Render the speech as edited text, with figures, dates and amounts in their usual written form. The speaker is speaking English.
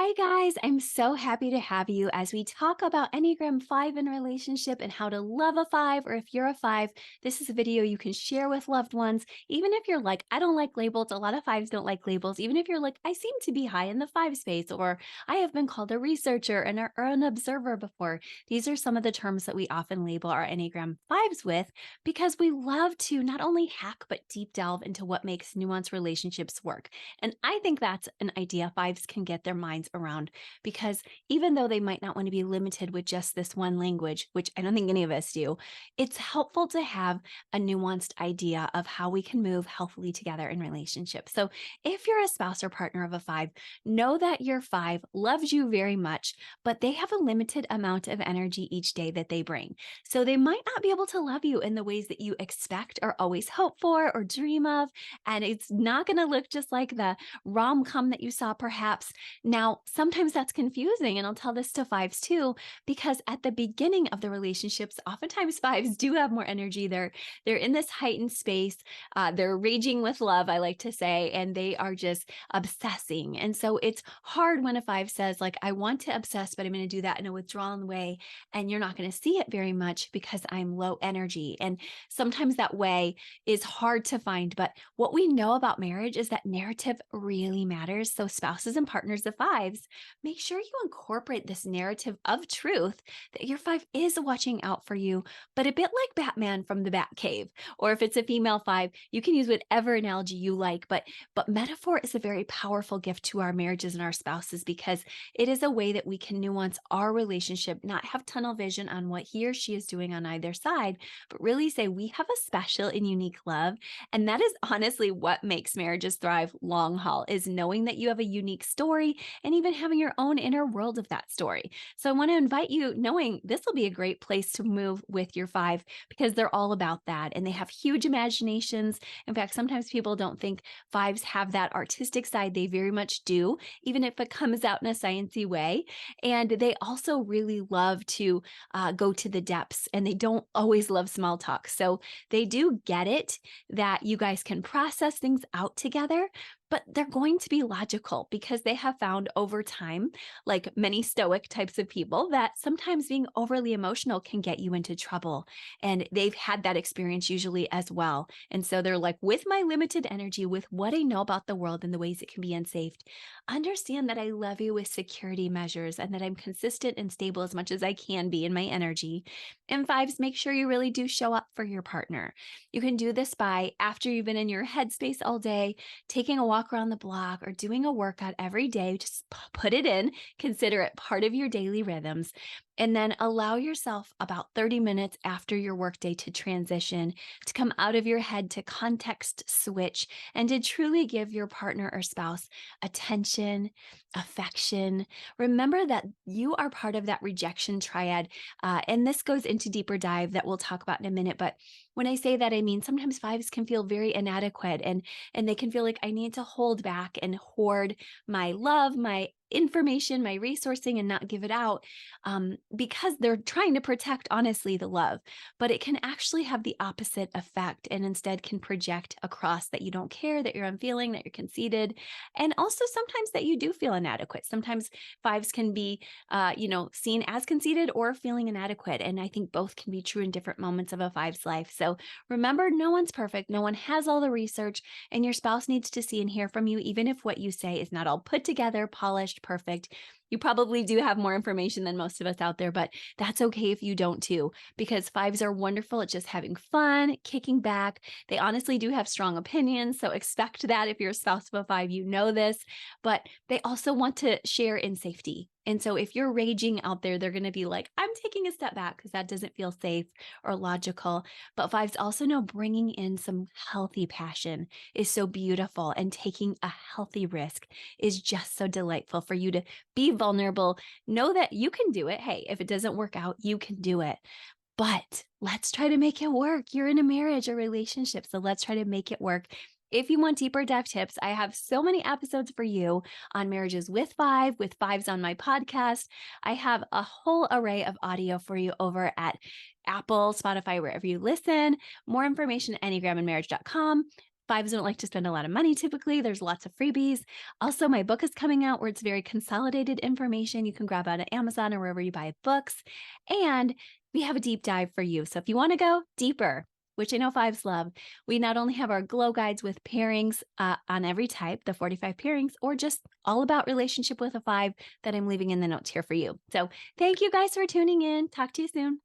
Hi, guys. I'm so happy to have you as we talk about Enneagram 5 in relationship and how to love a 5. Or if you're a 5, this is a video you can share with loved ones. Even if you're like, I don't like labels, a lot of 5s don't like labels. Even if you're like, I seem to be high in the 5 space, or I have been called a researcher and or an observer before. These are some of the terms that we often label our Enneagram 5s with because we love to not only hack, but deep delve into what makes nuanced relationships work. And I think that's an idea 5s can get their minds around because even though they might not want to be limited with just this one language, which I don't think any of us do, it's helpful to have a nuanced idea of how we can move healthily together in relationships. So if you're a spouse or partner of a 5, know that your 5 loves you very much, but they have a limited amount of energy each day that they bring. So they might not be able to love you in the ways that you expect or always hope for or dream of. And it's not going to look just like the rom-com that you saw perhaps. Now, sometimes that's confusing, and I'll tell this to 5s too, because at the beginning of the relationships, oftentimes 5s do have more energy. They're in this heightened space. They're raging with love, I like to say, and they are just obsessing. And so it's hard when a 5 says, like, I want to obsess, but I'm going to do that in a withdrawn way. And you're not going to see it very much because I'm low energy. And sometimes that way is hard to find. But what we know about marriage is that narrative really matters. So, spouses and partners of 5s, make sure you incorporate this narrative of truth that your 5 is watching out for you, but a bit like Batman from the Batcave. Or if it's a female 5, you can use whatever analogy you like. But metaphor is a very powerful gift to our marriages and our spouses because it is a way that we can nuance our relationship, not have tunnel vision on what he or she is doing on either side, but really say we have a special and unique love. And that is honestly what makes marriages thrive long haul, is knowing that you have a unique story and even having your own inner world of that story. So I want to invite you, knowing this will be a great place to move with your 5 because they're all about that and they have huge imaginations. In fact, sometimes people don't think 5s have that artistic side. They very much do, even if it comes out in a sciencey way. And they also really love to go to the depths, and they don't always love small talk. So they do get it that you guys can process things out together, but they're going to be logical because they have found over time, like many stoic types of people, that sometimes being overly emotional can get you into trouble. And they've had that experience usually as well. And so they're like, with my limited energy, with what I know about the world and the ways it can be unsafe, understand that I love you with security measures and that I'm consistent and stable as much as I can be in my energy. And 5s, make sure you really do show up for your partner. You can do this by, after you've been in your headspace all day, taking a walk around the block or doing a workout every day. Just put it in, consider it part of your daily rhythms, and then allow yourself about 30 minutes after your workday to transition, to come out of your head, to context switch, and to truly give your partner or spouse attention, affection. Remember that you are part of that rejection triad. And this goes into deeper dive that we'll talk about in a minute. But when I say that, I mean sometimes 5s can feel very inadequate, and they can feel like I need to hold back and hoard my love, my information, my resourcing, and not give it out, because they're trying to protect, honestly, the love. But it can actually have the opposite effect and instead can project across that you don't care, that you're unfeeling, that you're conceited, and also sometimes that you do feel inadequate. Sometimes 5s can be, seen as conceited or feeling inadequate. And I think both can be true in different moments of a 5's life. So remember, no one's perfect. No one has all the research, and your spouse needs to see and hear from you, even if what you say is not all put together, polished, perfect. You probably do have more information than most of us out there, but that's okay if you don't too, because 5s are wonderful at just having fun, kicking back. They honestly do have strong opinions, so expect that if you're a spouse of a 5, you know this, but they also want to share in safety. And so if you're raging out there, they're going to be like, I'm taking a step back because that doesn't feel safe or logical. But 5s also know bringing in some healthy passion is so beautiful, and taking a healthy risk is just so delightful for you to be vulnerable. Know that you can do it. Hey, if it doesn't work out, you can do it. But let's try to make it work. You're in a marriage or relationship, so let's try to make it work. If you want deeper dive tips, I have so many episodes for you on marriages with 5s on my podcast. I have a whole array of audio for you over at Apple, Spotify, wherever you listen. More information at enneagramandmarriage.com. Fives don't like to spend a lot of money typically. There's lots of freebies. Also, my book is coming out where it's very consolidated information you can grab out of Amazon or wherever you buy books. And we have a deep dive for you. So if you want to go deeper, which I know fives love, we not only have our glow guides with pairings on every type, the 45 pairings, or just all about relationship with a five that I'm leaving in the notes here for you. So thank you guys for tuning in. Talk to you soon.